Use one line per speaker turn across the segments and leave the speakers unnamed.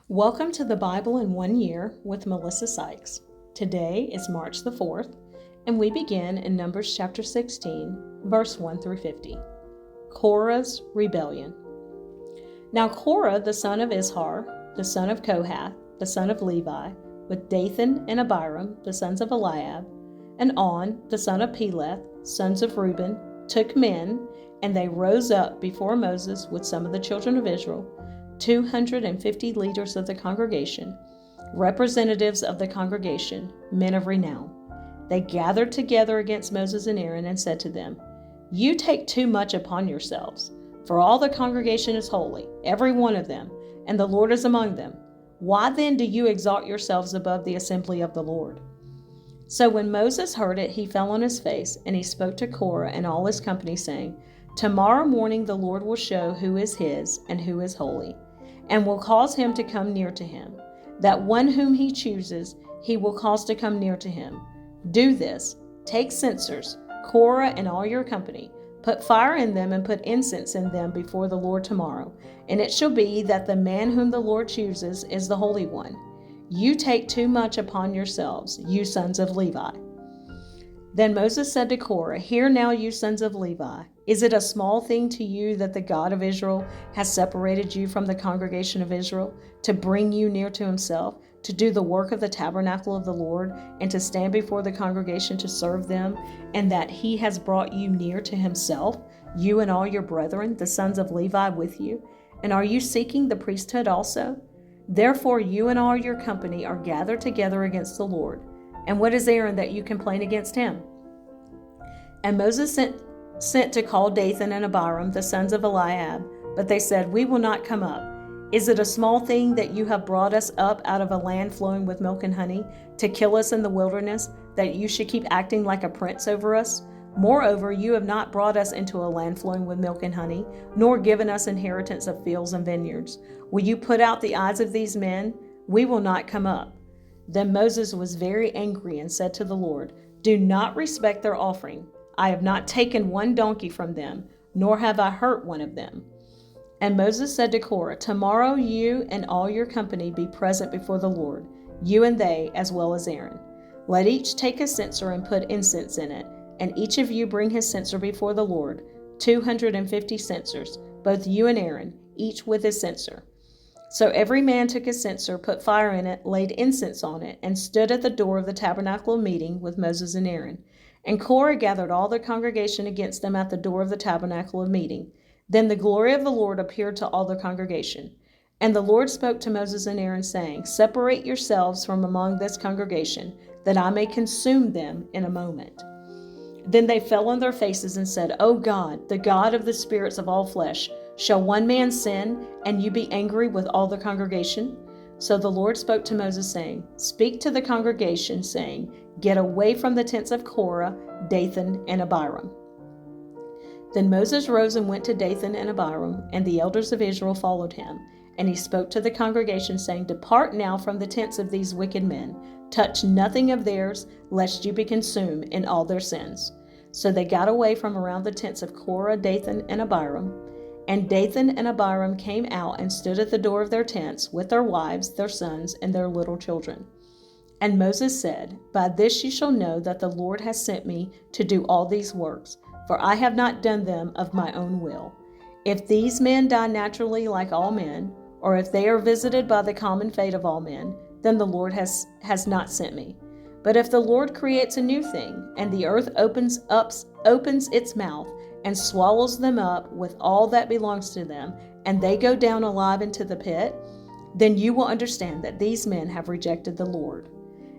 Welcome to the Bible in 1 Year with Melissa Sykes. Today is March the 4th, and we begin in Numbers chapter 16, verse 1 through 50. Korah's rebellion. Now Korah, the son of Izhar, the son of Kohath, the son of Levi, with Dathan and Abiram, the sons of Eliab, and On, the son of Peleth, sons of Reuben, took men, and they rose up before Moses with some of the children of Israel, 250 leaders of the congregation, representatives of the congregation, men of renown. They gathered together against Moses and Aaron and said to them, "You take too much upon yourselves, for all the congregation is holy, every one of them, and the Lord is among them. Why then do you exalt yourselves above the assembly of the Lord?" So when Moses heard it, he fell on his face, and he spoke to Korah and all his company, saying, "Tomorrow morning the Lord will show who is his and who is holy, and will cause him to come near to him. That one whom he chooses, he will cause to come near to him. Do this, take censers, Korah and all your company, put fire in them and put incense in them before the Lord tomorrow. And it shall be that the man whom the Lord chooses is the Holy One. You take too much upon yourselves, you sons of Levi." Then Moses said to Korah, "Hear now, you sons of Levi. Is it a small thing to you that the God of Israel has separated you from the congregation of Israel, to bring you near to himself, to do the work of the tabernacle of the Lord, and to stand before the congregation to serve them, and that he has brought you near to himself, you and all your brethren, the sons of Levi, with you? And are you seeking the priesthood also? Therefore you and all your company are gathered together against the Lord. And what is Aaron that you complain against him?" And Moses sent to call Dathan and Abiram, the sons of Eliab, but they said, "We will not come up. Is it a small thing that you have brought us up out of a land flowing with milk and honey, to kill us in the wilderness, that you should keep acting like a prince over us? Moreover, you have not brought us into a land flowing with milk and honey, nor given us inheritance of fields and vineyards. Will you put out the eyes of these men? We will not come up." Then Moses was very angry and said to the Lord, "Do not respect their offering. I have not taken one donkey from them, nor have I hurt one of them." And Moses said to Korah, "Tomorrow you and all your company be present before the Lord, you and they, as well as Aaron. Let each take a censer and put incense in it, and each of you bring his censer before the Lord, 250 censers, both you and Aaron, each with his censer." So every man took his censer, put fire in it, laid incense on it, and stood at the door of the tabernacle of meeting with Moses and Aaron. And Korah gathered all the congregation against them at the door of the tabernacle of meeting. Then the glory of the Lord appeared to all the congregation. And the Lord spoke to Moses and Aaron, saying, "Separate yourselves from among this congregation, that I may consume them in a moment." Then they fell on their faces and said, "O God, the God of the spirits of all flesh, shall one man sin, and you be angry with all the congregation?" So the Lord spoke to Moses, saying, "Speak to the congregation, saying, Get away from the tents of Korah, Dathan, and Abiram." Then Moses rose and went to Dathan and Abiram, and the elders of Israel followed him. And he spoke to the congregation, saying, "Depart now from the tents of these wicked men. Touch nothing of theirs, lest you be consumed in all their sins." So they got away from around the tents of Korah, Dathan, and Abiram. And Dathan and Abiram came out and stood at the door of their tents with their wives, their sons, and their little children. And Moses said, "By this you shall know that the Lord has sent me to do all these works, for I have not done them of my own will. If these men die naturally like all men, or if they are visited by the common fate of all men, then the Lord has not sent me. But if the Lord creates a new thing, and the earth opens its mouth, and swallows them up with all that belongs to them, and they go down alive into the pit, then you will understand that these men have rejected the Lord."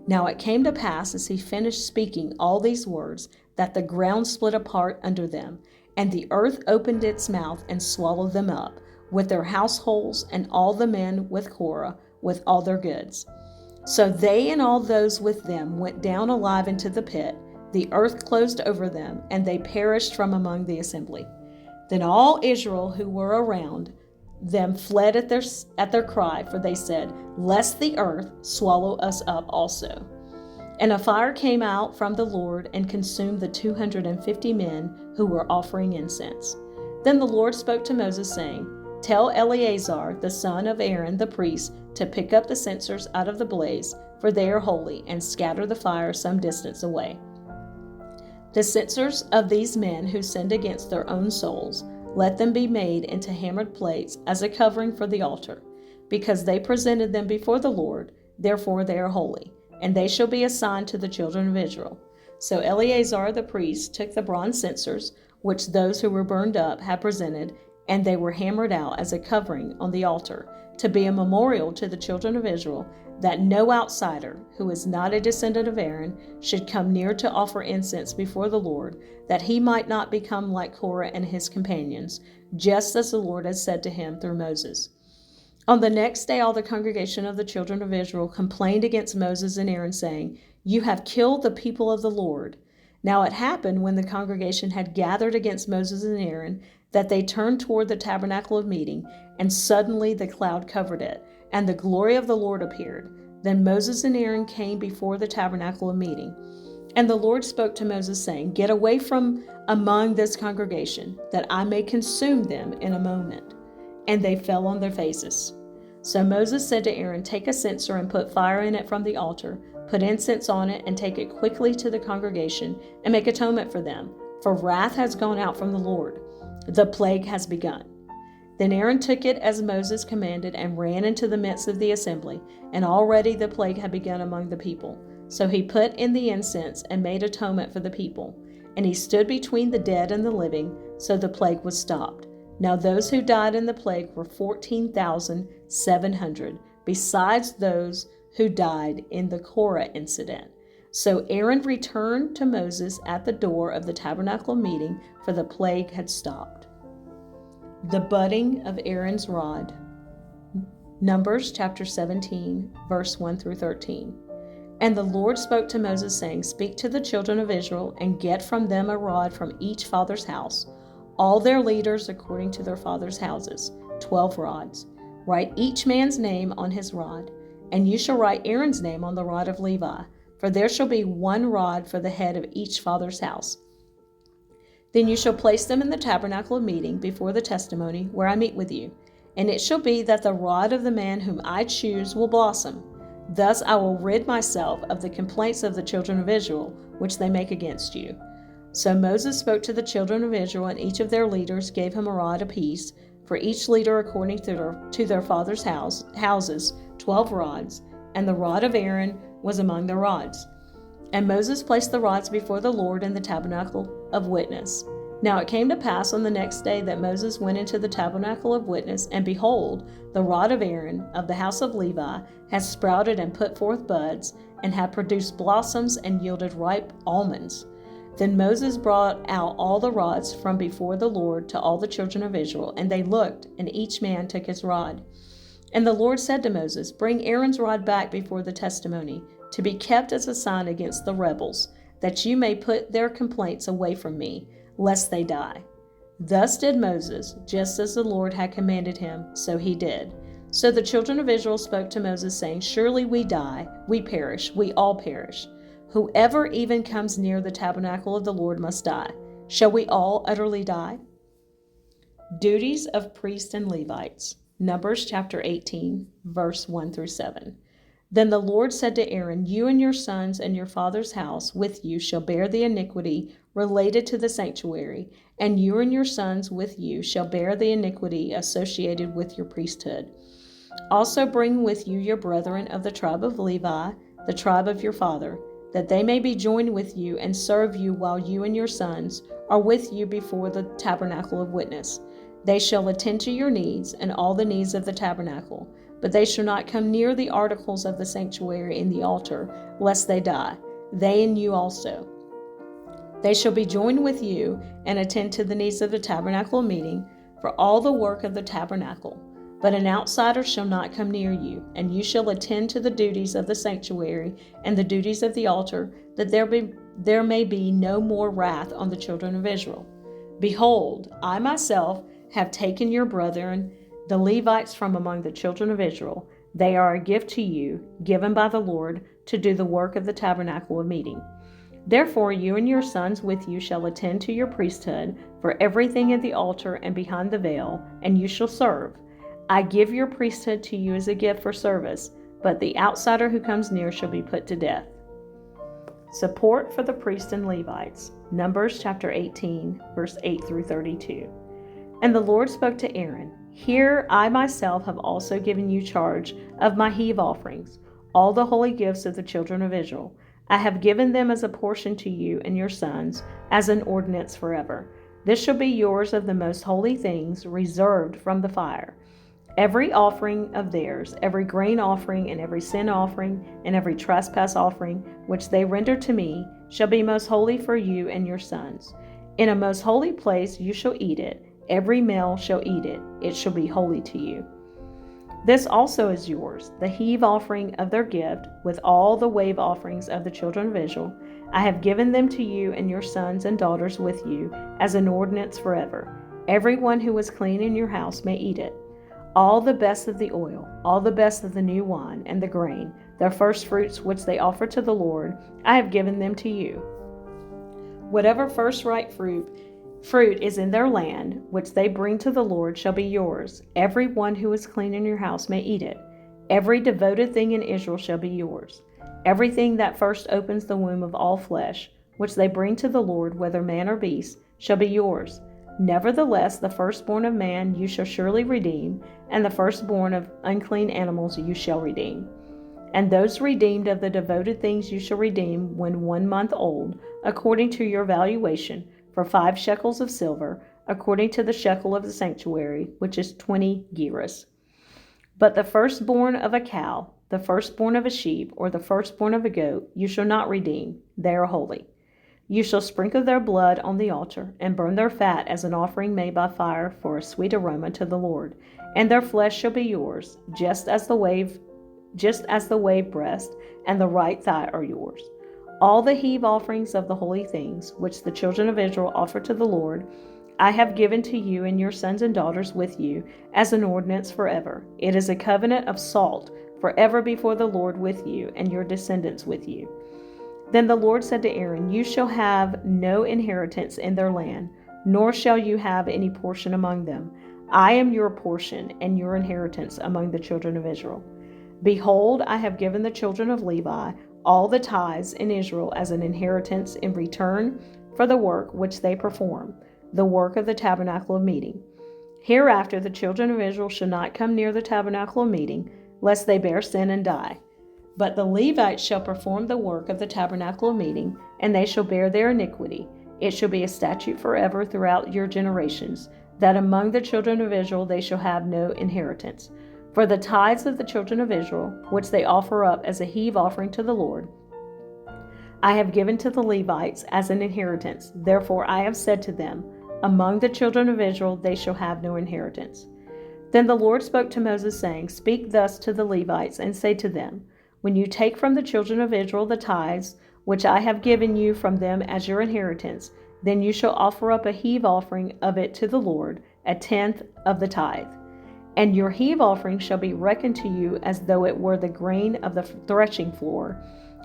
Now it came to pass, as he finished speaking all these words, that the ground split apart under them, and the earth opened its mouth and swallowed them up, with their households, and all the men with Korah, with all their goods. So they and all those with them went down alive into the pit. The earth closed over them, and they perished from among the assembly. Then all Israel who were around them fled at their cry, for they said, "Lest the earth swallow us up also." And a fire came out from the Lord and consumed the 250 men who were offering incense. Then the Lord spoke to Moses, saying, Tell Eleazar, the son of Aaron the priest, to pick up the censers out of the blaze, for they are holy, and scatter the fire some distance away. The censers of these men who sinned against their own souls, let them be made into hammered plates as a covering for the altar, because they presented them before the Lord, therefore they are holy, and they shall be assigned to the children of Israel. So Eleazar the priest took the bronze censers, which those who were burned up had presented, and they were hammered out as a covering on the altar, to be a memorial to the children of Israel, that no outsider, who is not a descendant of Aaron, should come near to offer incense before the Lord, that he might not become like Korah and his companions, just as the Lord had said to him through Moses. On the next day all the congregation of the children of Israel complained against Moses and Aaron, saying, "You have killed the people of the Lord." Now it happened, when the congregation had gathered against Moses and Aaron, that they turned toward the tabernacle of meeting, and suddenly the cloud covered it, and the glory of the Lord appeared. Then Moses and Aaron came before the tabernacle of meeting. And the Lord spoke to Moses, saying, "Get away from among this congregation, that I may consume them in a moment." And they fell on their faces. So Moses said to Aaron, "Take a censer and put fire in it from the altar, put incense on it, and take it quickly to the congregation, and make atonement for them, for wrath has gone out from the Lord. The plague has begun." Then Aaron took it as Moses commanded, and ran into the midst of the assembly, and already the plague had begun among the people. So he put in the incense and made atonement for the people. And he stood between the dead and the living, so the plague was stopped. Now those who died in the plague were 14,700, besides those who died in the Korah incident. So Aaron returned to Moses at the door of the tabernacle meeting, for the plague had stopped. The budding of Aaron's rod. Numbers chapter 17, verse 1 through 13. And the Lord spoke to Moses, saying, "Speak to the children of Israel, and get from them a rod from each father's house, all their leaders according to their father's houses, 12 rods. Write each man's name on his rod, and you shall write Aaron's name on the rod of Levi, for there shall be one rod for the head of each father's house. Then you shall place them in the tabernacle of meeting before the testimony, where I meet with you. And it shall be that the rod of the man whom I choose will blossom. Thus I will rid myself of the complaints of the children of Israel, which they make against you." So Moses spoke to the children of Israel, and each of their leaders gave him a rod apiece, for each leader according to their father's houses, 12 rods, and the rod of Aaron was among the rods. And Moses placed the rods before the Lord in the tabernacle of witness. Now it came to pass on the next day that Moses went into the tabernacle of witness, and behold, the rod of Aaron of the house of Levi had sprouted and put forth buds, and had produced blossoms and yielded ripe almonds. Then Moses brought out all the rods from before the Lord to all the children of Israel, and they looked, and each man took his rod. And the Lord said to Moses, "Bring Aaron's rod back before the testimony, to be kept as a sign against the rebels, that you may put their complaints away from me, lest they die." Thus did Moses, just as the Lord had commanded him, so he did. So the children of Israel spoke to Moses, saying, "Surely we die, we perish, we all perish. Whoever even comes near the tabernacle of the Lord must die. Shall we all utterly die?" Duties of priests and Levites. Numbers chapter 18, verse 1 through 7. Then the Lord said to Aaron, "You and your sons and your father's house with you shall bear the iniquity related to the sanctuary, and you and your sons with you shall bear the iniquity associated with your priesthood. Also bring with you your brethren of the tribe of Levi, the tribe of your father, that they may be joined with you and serve you while you and your sons are with you before the tabernacle of witness. They shall attend to your needs and all the needs of the tabernacle, but they shall not come near the articles of the sanctuary in the altar, lest they die, they and you also. They shall be joined with you and attend to the needs of the tabernacle meeting for all the work of the tabernacle. But an outsider shall not come near you, and you shall attend to the duties of the sanctuary and the duties of the altar, that there may be no more wrath on the children of Israel. Behold, I myself have taken your brethren, the Levites, from among the children of Israel. They are a gift to you, given by the Lord, to do the work of the tabernacle of meeting. Therefore you and your sons with you shall attend to your priesthood for everything at the altar and behind the veil, and you shall serve. I give your priesthood to you as a gift for service, but the outsider who comes near shall be put to death. Support for the priests and Levites. Numbers chapter 18, verse 8 through 32. And the Lord spoke to Aaron, Here I myself have also given you charge of my heave offerings, all the holy gifts of the children of Israel. I have given them as a portion to you and your sons, as an ordinance forever. This shall be yours of the most holy things, reserved from the fire. Every offering of theirs, every grain offering, and every sin offering, and every trespass offering, which they render to me, shall be most holy for you and your sons. In a most holy place you shall eat it. Every male shall eat it. It shall be holy to you. This also is yours, the heave offering of their gift, with all the wave offerings of the children of Israel. I have given them to you and your sons and daughters with you, as an ordinance forever. Everyone who is clean in your house may eat it. All the best of the oil, all the best of the new wine and the grain, their first fruits which they offer to the Lord, I have given them to you. Whatever first ripe fruit is in their land, which they bring to the Lord, shall be yours. Every one who is clean in your house may eat it. Every devoted thing in Israel shall be yours. Everything that first opens the womb of all flesh, which they bring to the Lord, whether man or beast, shall be yours. Nevertheless, the firstborn of man you shall surely redeem, and the firstborn of unclean animals you shall redeem. And those redeemed of the devoted things you shall redeem when 1 month old, according to your valuation, for 5 shekels of silver, according to the shekel of the sanctuary, which is 20 gerahs. But the firstborn of a cow, the firstborn of a sheep, or the firstborn of a goat, you shall not redeem. They are holy. You shall sprinkle their blood on the altar, and burn their fat as an offering made by fire for a sweet aroma to the Lord. And their flesh shall be yours, just as the wave breast and the right thigh are yours. All the heave offerings of the holy things, which the children of Israel offer to the Lord, I have given to you and your sons and daughters with you, as an ordinance forever. It is a covenant of salt, forever before the Lord with you, and your descendants with you. Then the Lord said to Aaron, You shall have no inheritance in their land, nor shall you have any portion among them. I am your portion and your inheritance among the children of Israel. Behold, I have given the children of Levi all the tithes in Israel as an inheritance in return for the work which they perform, the work of the tabernacle of meeting. Hereafter the children of Israel shall not come near the tabernacle of meeting, lest they bear sin and die. But the Levites shall perform the work of the tabernacle of meeting, and they shall bear their iniquity. It shall be a statute forever throughout your generations, that among the children of Israel they shall have no inheritance. For the tithes of the children of Israel, which they offer up as a heave offering to the Lord, I have given to the Levites as an inheritance. Therefore I have said to them, Among the children of Israel they shall have no inheritance. Then the Lord spoke to Moses, saying, Speak thus to the Levites, and say to them, When you take from the children of Israel the tithes, which I have given you from them as your inheritance, then you shall offer up a heave offering of it to the Lord, 1/10 of the tithe. And your heave offering shall be reckoned to you as though it were the grain of the threshing floor,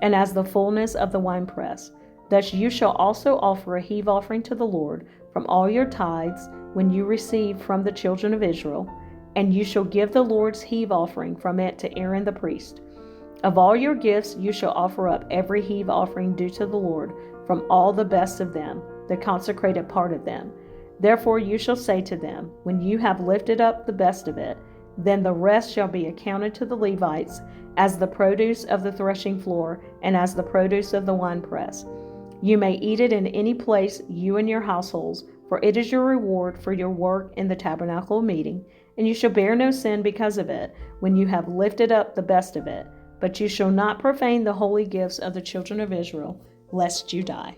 and as the fullness of the winepress. Thus you shall also offer a heave offering to the Lord from all your tithes when you receive from the children of Israel, and you shall give the Lord's heave offering from it to Aaron the priest. Of all your gifts you shall offer up every heave offering due to the Lord from all the best of them, the consecrated part of them. Therefore you shall say to them, When you have lifted up the best of it, then the rest shall be accounted to the Levites as the produce of the threshing floor and as the produce of the winepress. You may eat it in any place, you and your households, for it is your reward for your work in the tabernacle of meeting, and you shall bear no sin because of it when you have lifted up the best of it. But you shall not profane the holy gifts of the children of Israel, lest you die.